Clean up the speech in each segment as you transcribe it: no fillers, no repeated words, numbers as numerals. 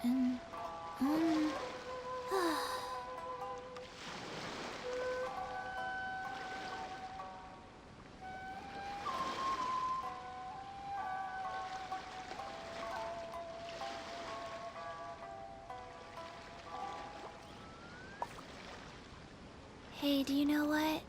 And, um... Hey, do you know what?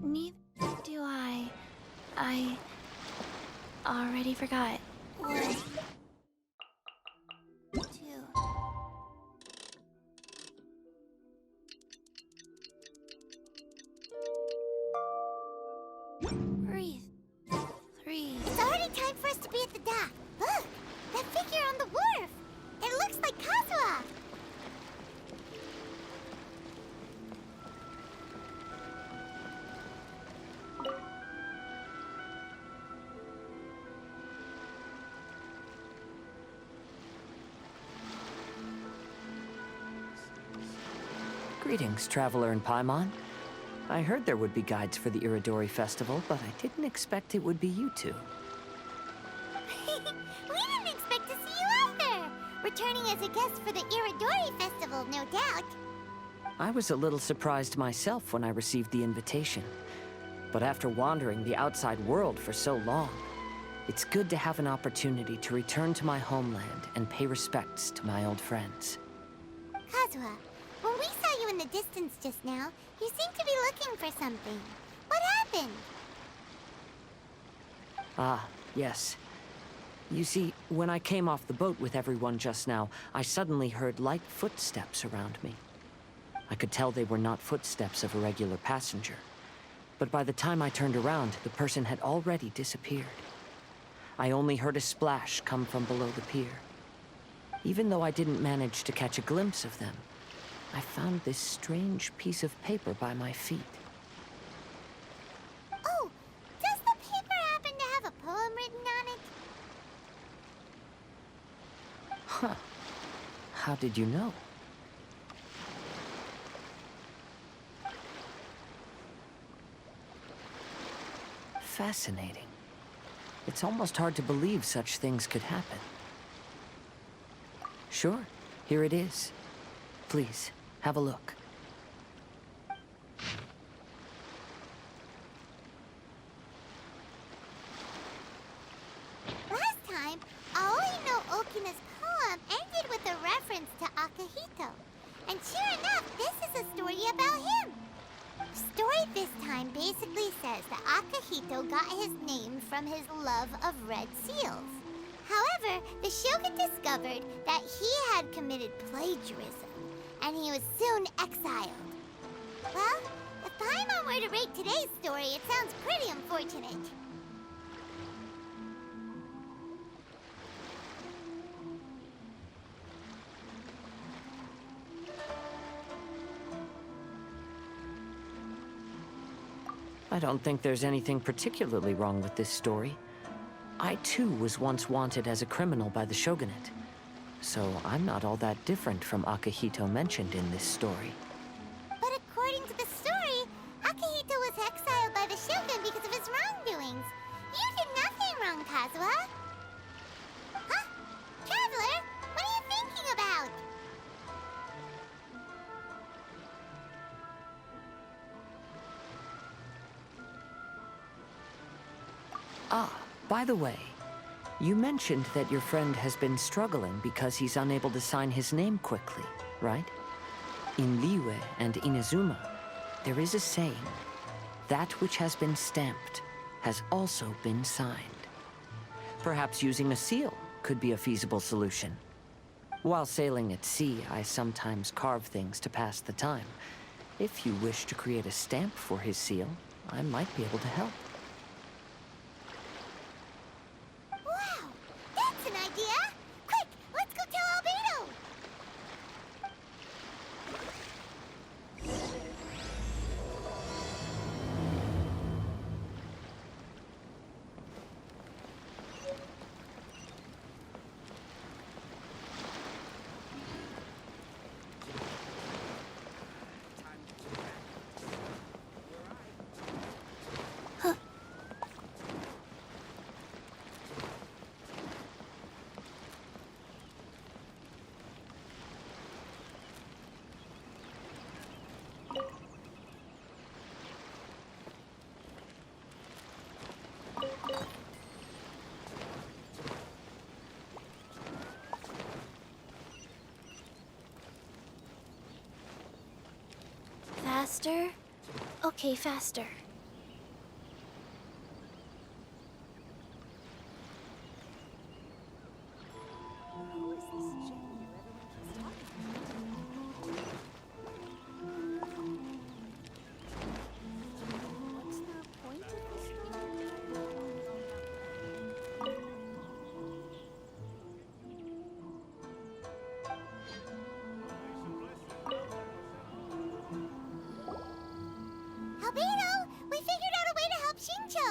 Neither do I. I already forgot. One, two. Breathe. Three. It's already time for us to be at the dock. Look! That figure on the wharf! It looks like Kazuha! Greetings, Traveler in Paimon. I heard there would be guides for the IRODORI festival, but I didn't expect it would be you two. We didn't expect to see you either! Returning as a guest for the IRODORI festival, no doubt. I was a little surprised myself when I received the invitation. But after wandering the outside world for so long, it's good to have an opportunity to return to my homeland and pay respects to my old friends. Kazuha, when we saw you in the distance just now, you seemed to be looking for something. What happened? Ah, yes. You see, when I came off the boat with everyone just now, I suddenly heard light footsteps around me. I could tell they were not footsteps of a regular passenger. But by the time I turned around, the person had already disappeared. I only heard a splash come from below the pier. Even though I didn't manage to catch a glimpse of them, I found this strange piece of paper by my feet. Oh, does the paper happen to have a poem written on it? Huh. How did you know? Fascinating. It's almost hard to believe such things could happen. Sure, here it is. Please, have a look. Last time, Aoi no Okina's poem ended with a reference to Akihito. And sure enough, this is a story about him. The story this time basically says that Akihito got his name from his love of red seals. However, the Shogun discovered that he had committed plagiarism, and he was soon exiled. Well, if Paimon were to rate today's story, it sounds pretty unfortunate. I don't think there's anything particularly wrong with this story. I too was once wanted as a criminal by the Shogunate. So I'm not all that different from Akihito mentioned in this story. But according to the story, Akihito was exiled by the Shogun because of his wrongdoings. You did nothing wrong, Kazuha. Huh? Traveler, what are you thinking about? Ah, by the way, you mentioned that your friend has been struggling because he's unable to sign his name quickly, right? In Liyue and Inazuma, there is a saying, that which has been stamped has also been signed. Perhaps using a seal could be a feasible solution. While sailing at sea, I sometimes carve things to pass the time. If you wish to create a stamp for his seal, I might be able to help. Wow, that's an idea! Quick, let's go tell Albedo! Faster? Okay, faster. Albedo, we figured out a way to help Shincho.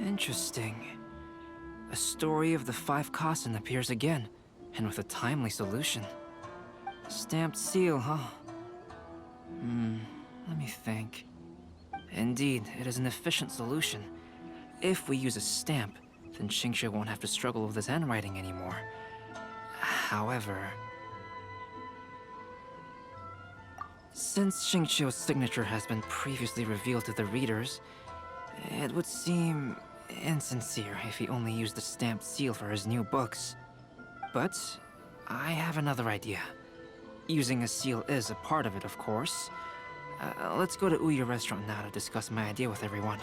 Interesting. A story of the 5 Kasen appears again, and with a timely solution. Stamped seal, huh? Let me think. Indeed, it is an efficient solution. If we use a stamp, then Xingqiu won't have to struggle with his handwriting anymore. However, since Xingqiu's signature has been previously revealed to the readers, it would seem insincere if he only used the stamped seal for his new books. But I have another idea. Using a seal is a part of it, of course. Let's go to Ouya restaurant now to discuss my idea with everyone.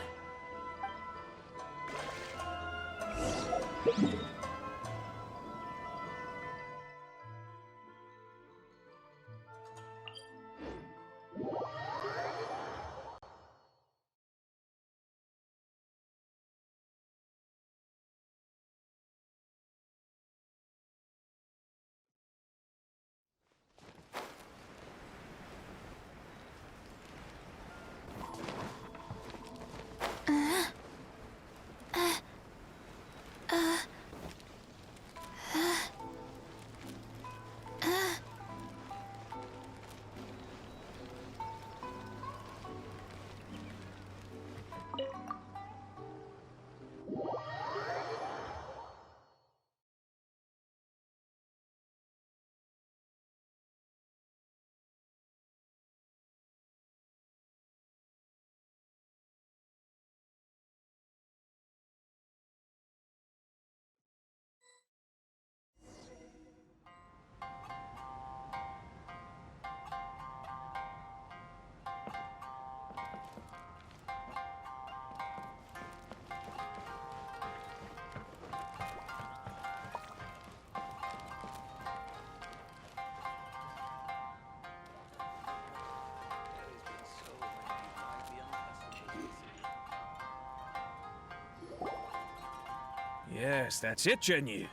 Yes, that's it, Genyu.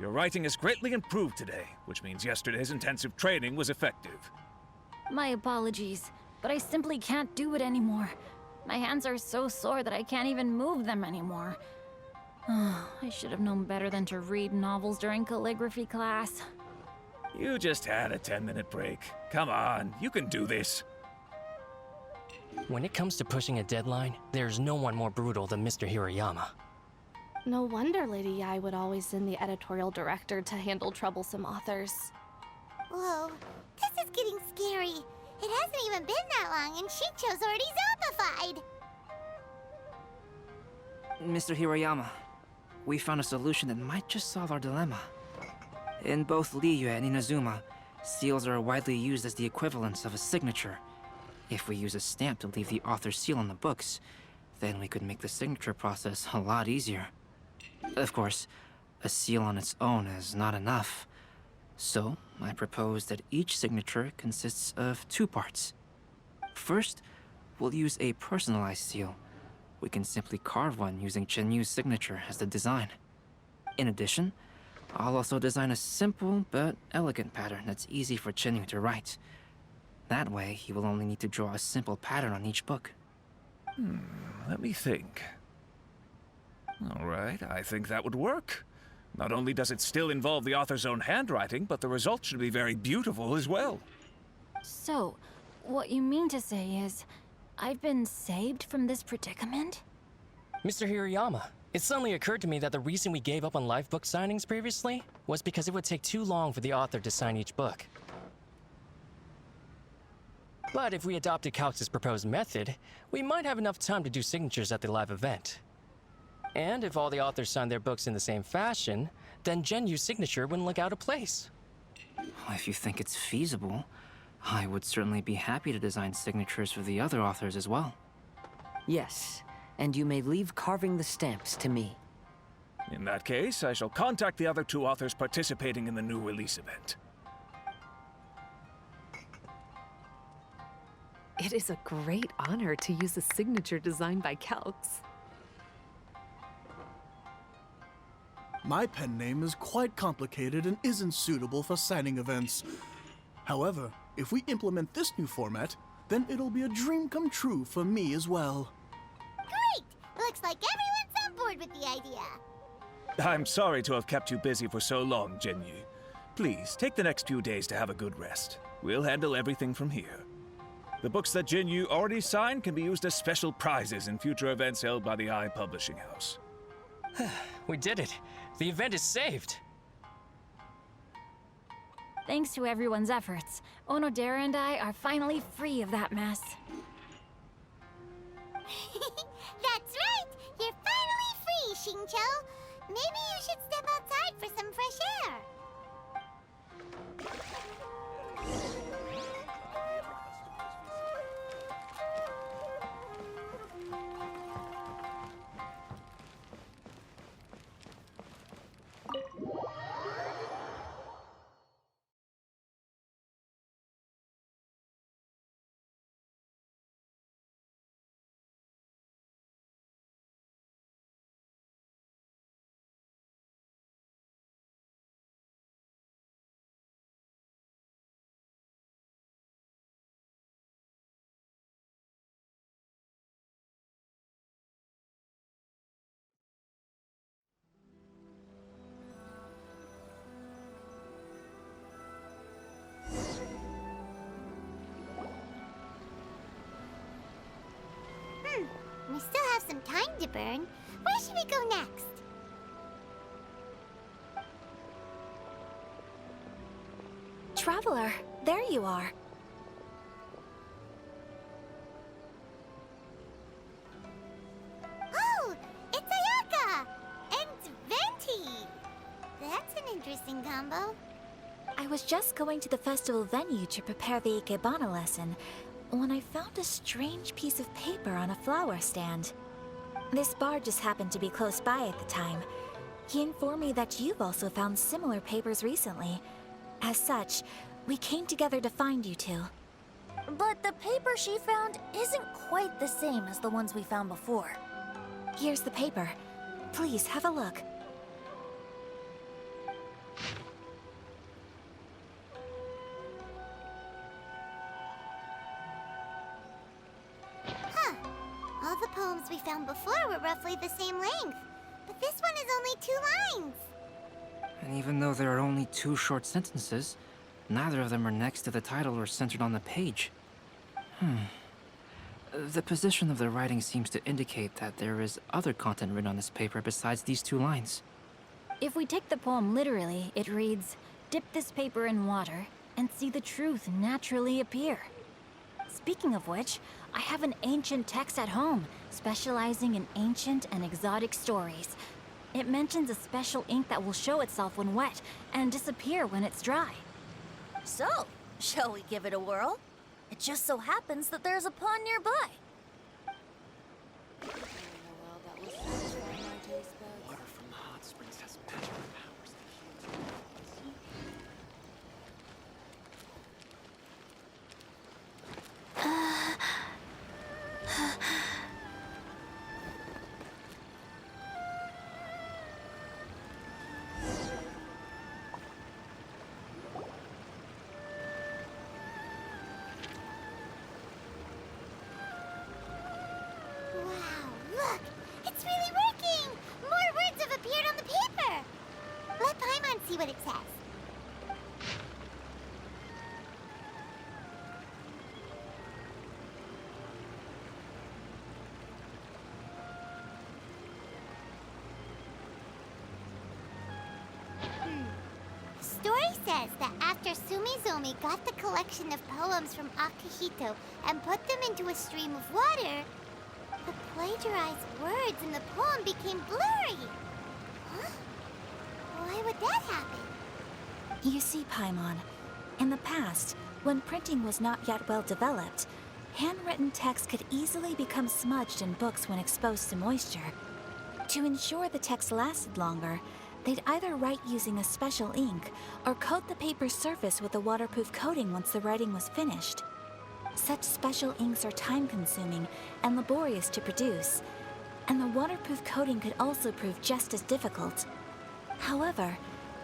Your writing has greatly improved today, which means yesterday's intensive training was effective. My apologies, but I simply can't do it anymore. My hands are so sore that I can't even move them anymore. I should have known better than to read novels during calligraphy class. You just had a 10-minute break. Come on, you can do this. When it comes to pushing a deadline, there's no one more brutal than Mr. Hirayama. No wonder Lady Yai would always send the editorial director to handle troublesome authors. Whoa, this is getting scary. It hasn't even been that long and Shincho's already zombified. Mr. Hirayama, we found a solution that might just solve our dilemma. In both Liyue and Inazuma, seals are widely used as the equivalents of a signature. If we use a stamp to leave the author's seal on the books, then we could make the signature process a lot easier. Of course, a seal on its own is not enough. So, I propose that each signature consists of 2 parts. First, we'll use a personalized seal. We can simply carve one using Chenyu's signature as the design. In addition, I'll also design a simple but elegant pattern that's easy for Chenyu to write. That way, he will only need to draw a simple pattern on each book. Let me think. All right, I think that would work. Not only does it still involve the author's own handwriting, but the result should be very beautiful as well. So, what you mean to say is, I've been saved from this predicament? Mr. Hirayama, it suddenly occurred to me that the reason we gave up on live book signings previously was because it would take too long for the author to sign each book. But if we adopted Calx's proposed method, we might have enough time to do signatures at the live event. And if all the authors signed their books in the same fashion, then Genyu's signature wouldn't look out of place. If you think it's feasible, I would certainly be happy to design signatures for the other authors as well. Yes, and you may leave carving the stamps to me. In that case, I shall contact the other two authors participating in the new release event. It is a great honor to use a signature designed by Calx. My pen name is quite complicated and isn't suitable for signing events. However, if we implement this new format, then it'll be a dream come true for me as well. Great! Looks like everyone's on board with the idea. I'm sorry to have kept you busy for so long, Jinyu. Please, take the next few days to have a good rest. We'll handle everything from here. The books that Jinyu already signed can be used as special prizes in future events held by the Publishing House. We did it. The event is saved. Thanks to everyone's efforts, Onodera and I are finally free of that mess. That's right! You're finally free, Xingqiu! Maybe you should step outside for some fresh air. We still have some time to burn. Where should we go next? Traveler, there you are. Oh, it's Ayaka! And Venti! That's an interesting combo. I was just going to the festival venue to prepare the Ikebana lesson when I found a strange piece of paper on a flower stand. This bard just happened to be close by at the time. He informed me that you've also found similar papers recently. As such, we came together to find you two. But the paper she found isn't quite the same as the ones we found before. Here's the paper. Please, have a look. Huh. All the poems we found before were roughly the same length. But this one is only 2 lines. And even though there are only 2 short sentences, neither of them are next to the title or centered on the page. The position of the writing seems to indicate that there is other content written on this paper besides these 2 lines. If we take the poem literally, it reads, "Dip this paper in water and see the truth naturally appear." Speaking of which, I have an ancient text at home, specializing in ancient and exotic stories. It mentions a special ink that will show itself when wet and disappear when it's dry. So, shall we give it a whirl? It just so happens that there's a pond nearby. Water from the hot springs has magical powers that heal. Wow, look! It's really working! More words have appeared on the paper! Let Paimon see what it says. The story says that after Sumizomi got the collection of poems from Akihito and put them into a stream of water, the plagiarized words in the poem became blurry. Huh? Why would that happen? You see, Paimon, in the past, when printing was not yet well developed, handwritten text could easily become smudged in books when exposed to moisture. To ensure the text lasted longer, they'd either write using a special ink or coat the paper's surface with a waterproof coating once the writing was finished. Such special inks are time-consuming and laborious to produce, and the waterproof coating could also prove just as difficult. However,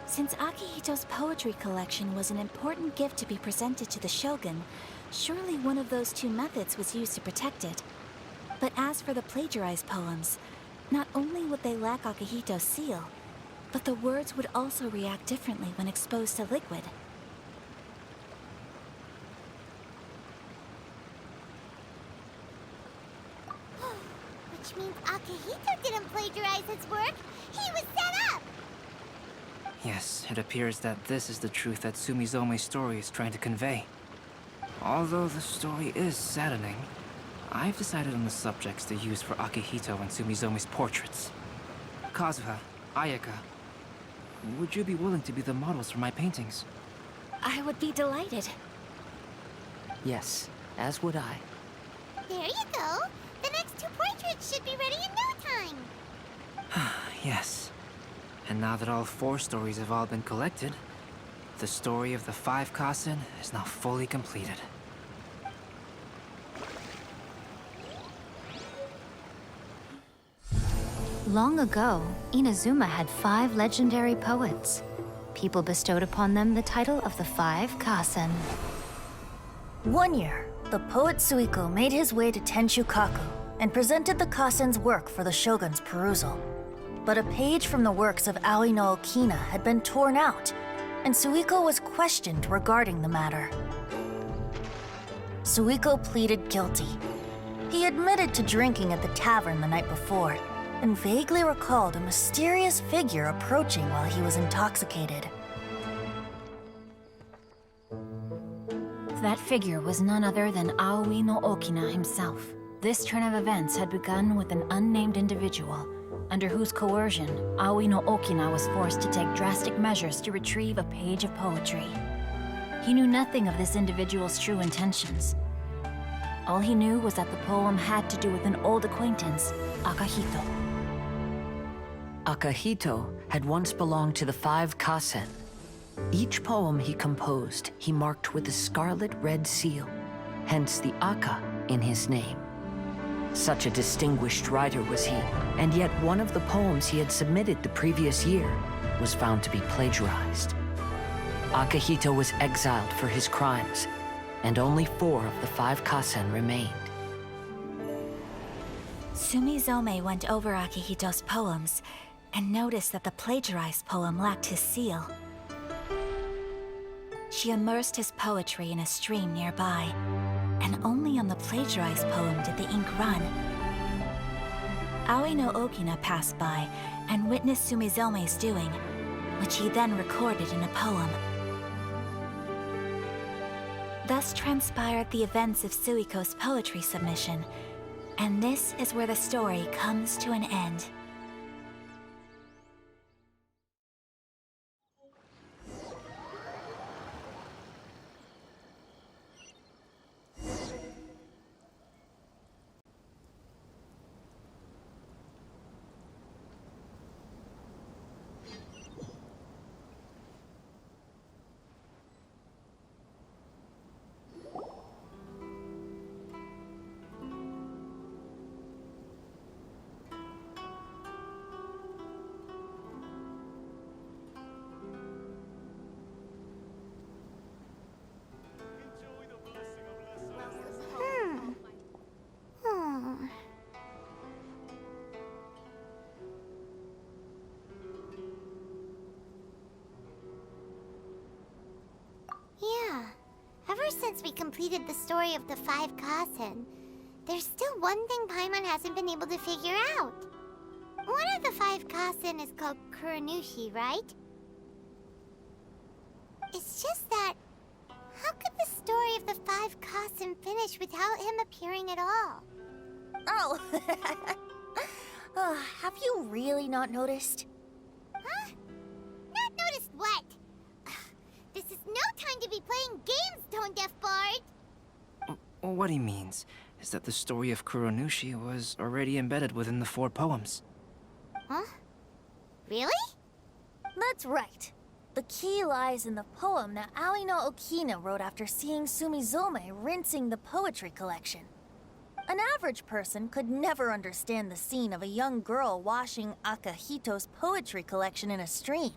since Akihito's poetry collection was an important gift to be presented to the shogun, surely one of those two methods was used to protect it. But as for the plagiarized poems, not only would they lack Akihito's seal, but the words would also react differently when exposed to liquid. Which means Akihito didn't plagiarize his work. He was set up! Yes, it appears that this is the truth that Sumizome's story is trying to convey. Although the story is saddening, I've decided on the subjects to use for Akihito and Sumizome's portraits. Kazuha, Ayaka, would you be willing to be the models for my paintings? I would be delighted. Yes, as would I. There you go. The next two portraits should be ready in no time. Yes. And now that all 4 stories have all been collected, the story of the 5 Kasen is now fully completed. Long ago, Inazuma had 5 legendary poets. People bestowed upon them the title of the 5 Kasen. One year, the poet Suiko made his way to Tenshukaku and presented the Kasen's work for the shogun's perusal. But a page from the works of Aoi no Okina had been torn out, and Suiko was questioned regarding the matter. Suiko pleaded guilty. He admitted to drinking at the tavern the night before, and vaguely recalled a mysterious figure approaching while he was intoxicated. That figure was none other than Aoi no Okina himself. This turn of events had begun with an unnamed individual, under whose coercion, Aoi no Okina was forced to take drastic measures to retrieve a page of poetry. He knew nothing of this individual's true intentions. All he knew was that the poem had to do with an old acquaintance, Akihito. Akihito had once belonged to the 5 Kasen. Each poem he composed, he marked with a scarlet red seal, hence the Aka in his name. Such a distinguished writer was he, and yet one of the poems he had submitted the previous year was found to be plagiarized. Akihito was exiled for his crimes, and only 4 of the 5 Kasen remained. Sumizome went over Akihito's poems and noticed that the plagiarized poem lacked his seal. She immersed his poetry in a stream nearby, and only on the plagiarized poem did the ink run. Aoi no Okina passed by and witnessed Sumizome's doing, which he then recorded in a poem. Thus transpired the events of Suiko's poetry submission, and this is where the story comes to an end. Yeah. Ever since we completed the story of the 5 Kasen, there's still one thing Paimon hasn't been able to figure out. One of the 5 Kasen is called Kuranushi, right? It's just that, how could the story of the 5 Kasen finish without him appearing at all? Oh, have you really not noticed? Huh? Not noticed what? no time to be playing games, tone-deaf bard! What he means is that the story of Kuronushi was already embedded within the 4 poems. Huh? Really? That's right. The key lies in the poem that Aoi no Okina wrote after seeing Sumizome rinsing the poetry collection. An average person could never understand the scene of a young girl washing Akahito's poetry collection in a stream.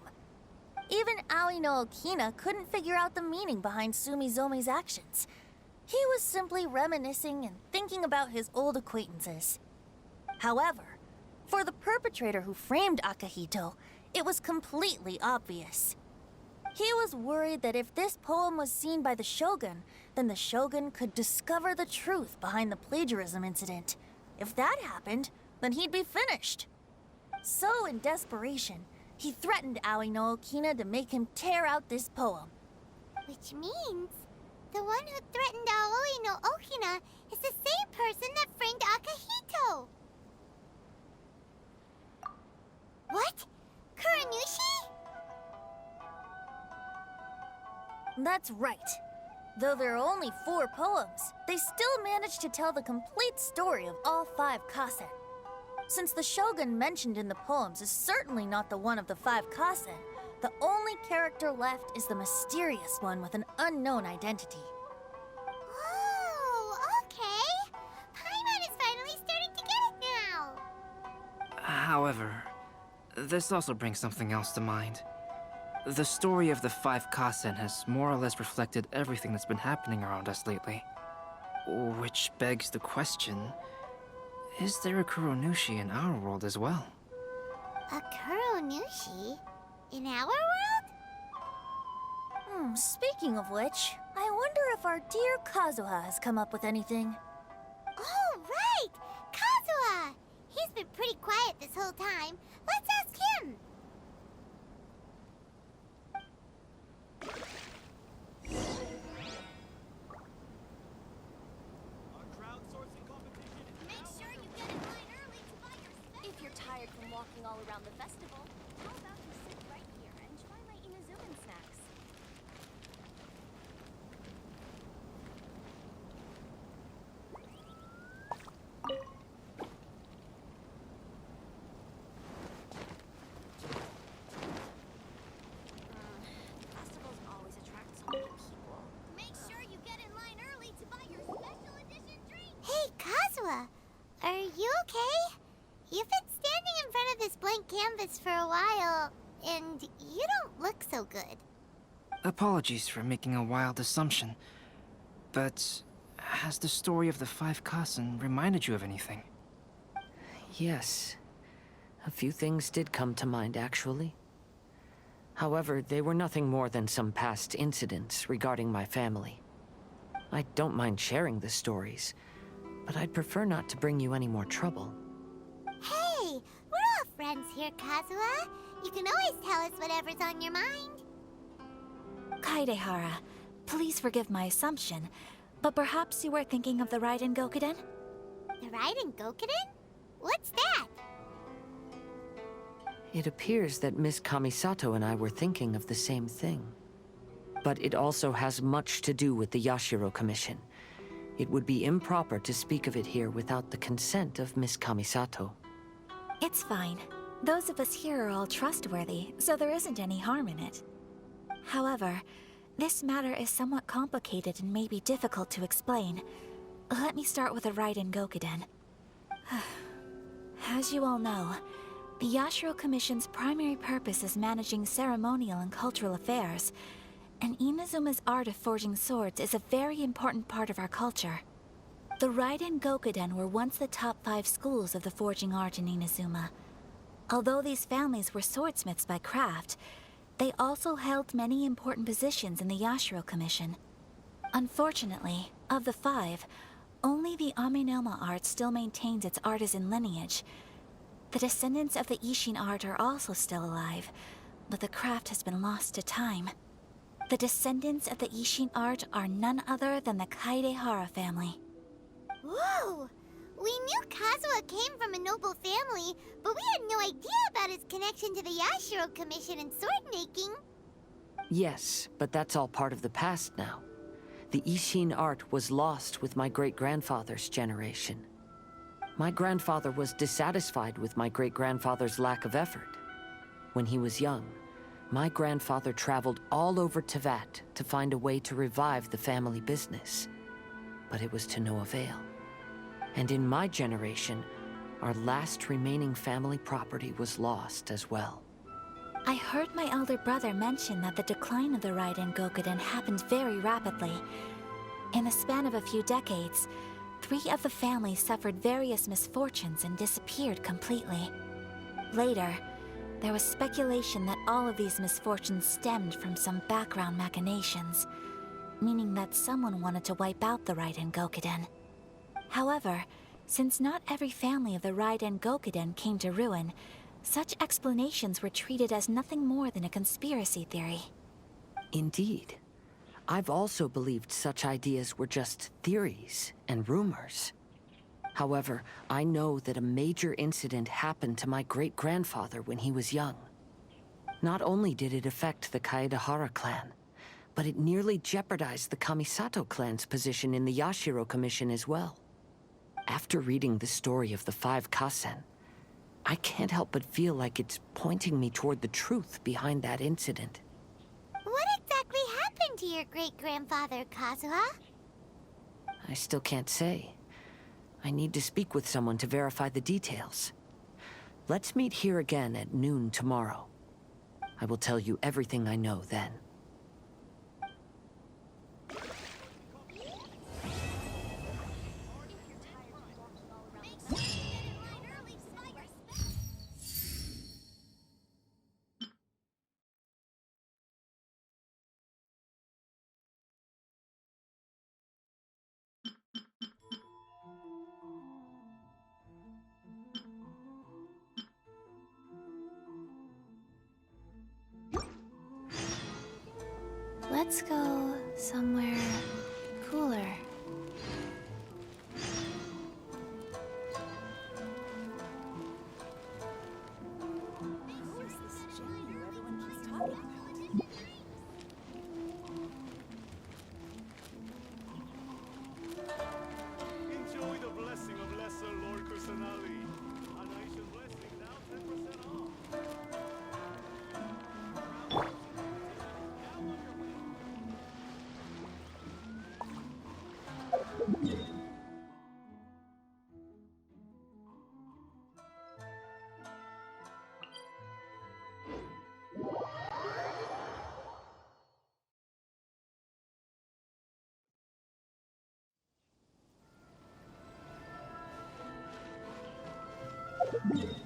Even Aoi no Okina couldn't figure out the meaning behind Sumizome's actions. He was simply reminiscing and thinking about his old acquaintances. However, for the perpetrator who framed Akahito, it was completely obvious. He was worried that if this poem was seen by the Shogun, then the Shogun could discover the truth behind the plagiarism incident. If that happened, then he'd be finished. So, in desperation, he threatened Aoi no Okina to make him tear out this poem. Which means the one who threatened Aoi no Okina is the same person that framed Akahito! What? Kuronushi? That's right. Though there are only 4 poems, they still managed to tell the complete story of all 5 kasen. Since the Shogun mentioned in the poems is certainly not the one of the 5 kasen, the only character left is the mysterious one with an unknown identity. Oh, okay. Paimon is finally starting to get it now. However, this also brings something else to mind. The story of the 5 kasen has more or less reflected everything that's been happening around us lately. Which begs the question, is there a Kuronushi in our world as well? A Kuronushi? In our world? Speaking of which, I wonder if our dear Kazuha has come up with anything. Oh, right! Kazuha! He's been pretty quiet this whole time. Let's ask him! Make sure you get in line early to buy your special. If you're tired from walking all around the festival, how about you sit right here and try my Inazuman snacks? Festivals always attract so many people. Make sure you get in line early to buy your special edition drink. Hey, Kazuha! Are you okay? You've been standing in front of this blank canvas for a while, and you don't look so good. Apologies for making a wild assumption, but has the story of the 5 kasen reminded you of anything? Yes. A few things did come to mind, actually. However, they were nothing more than some past incidents regarding my family. I don't mind sharing the stories, but I'd prefer not to bring you any more trouble. Hey, we're all friends here, Kazuha. You can always tell us whatever's on your mind. Kaidehara, please forgive my assumption, but perhaps you were thinking of the Raiden Gokuden? The Raiden Gokuden? What's that? It appears that Miss Kamisato and I were thinking of the same thing. But it also has much to do with the Yashiro Commission. It would be improper to speak of it here without the consent of Miss Kamisato. It's fine. Those of us here are all trustworthy, so there isn't any harm in it. However, this matter is somewhat complicated and may be difficult to explain. Let me start with the Raiden Gokuden. As you all know, the Yashiro Commission's primary purpose is managing ceremonial and cultural affairs, and Inazuma's art of forging swords is a very important part of our culture. The Raiden Gokuden were once the top 5 schools of the forging art in Inazuma. Although these families were swordsmiths by craft, they also held many important positions in the Yashiro Commission. Unfortunately, of the 5, only the Aminoma art still maintains its artisan lineage. The descendants of the Ishin art are also still alive, but the craft has been lost to time. The descendants of the Ishin art are none other than the Kaidehara family. Whoa! We knew Kazuha came from a noble family, but we had no idea about his connection to the Yashiro Commission and sword making. Yes, but that's all part of the past now. The Ishin art was lost with my great-grandfather's generation. My grandfather was dissatisfied with my great-grandfather's lack of effort. When he was young, my grandfather traveled all over Tevat to find a way to revive the family business. But it was to no avail. And in my generation, our last remaining family property was lost as well. I heard my elder brother mention that the decline of the Raiden Gokuden happened very rapidly. In the span of a few decades, 3 of the families suffered various misfortunes and disappeared completely. Later, there was speculation that all of these misfortunes stemmed from some background machinations, meaning that someone wanted to wipe out the Raiden Gokuden. However, since not every family of the Raiden Gokuden came to ruin, such explanations were treated as nothing more than a conspiracy theory. Indeed. I've also believed such ideas were just theories and rumors. However, I know that a major incident happened to my great-grandfather when he was young. Not only did it affect the Kaedahara clan, but it nearly jeopardized the Kamisato clan's position in the Yashiro Commission as well. After reading the story of the 5 Kasen, I can't help but feel like it's pointing me toward the truth behind that incident. What exactly happened to your great-grandfather, Kazuha? I still can't say. I need to speak with someone to verify the details. Let's meet here again at noon tomorrow. I will tell you everything I know then. Let's go somewhere cooler. Enjoy the blessing of Lesser Lord Kusanagi. A nation blessing now 10% off. Yeah.